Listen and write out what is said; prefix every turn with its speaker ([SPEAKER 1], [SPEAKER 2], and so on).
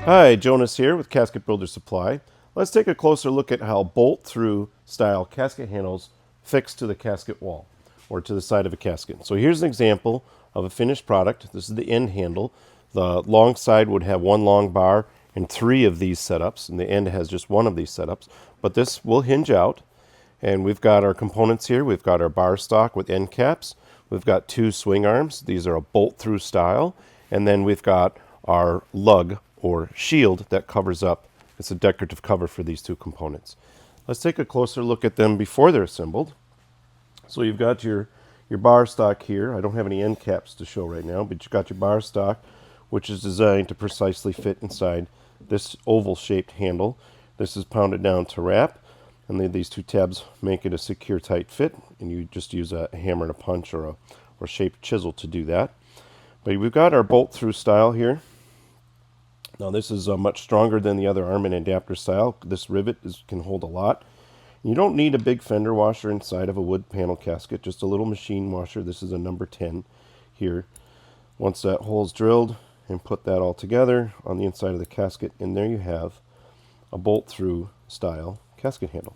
[SPEAKER 1] Hi, Jonas here with Casket Builder Supply. Let's take a closer look at how bolt-through style casket handles fix to the casket wall or to the side of a casket. So here's an example of a finished product. This is the end handle. The long side would have one long bar and three of these setups, and the end has just one of these setups. But this will hinge out, and we've got our components here. We've got our bar stock with end caps. We've got two swing arms. These are a bolt-through style. And then we've got our lug or shield that covers up. It's a decorative cover for these two components. Let's take a closer look at them before they're assembled. So you've got your bar stock here. I don't have any end caps to show right now, but you've got your bar stock, which is designed to precisely fit inside this oval shaped handle. This is pounded down to wrap, and then these two tabs make it a secure tight fit, and you just use a hammer and a punch or shaped chisel to do that. But we've got our bolt-through style here. Now this is much stronger than the other arm and adapter style. This rivet can hold a lot. You don't need a big fender washer inside of a wood panel casket, just a little machine washer. This is a number 10 here. Once that hole's drilled, and put that all together on the inside of the casket, and there you have a bolt-through style casket handle.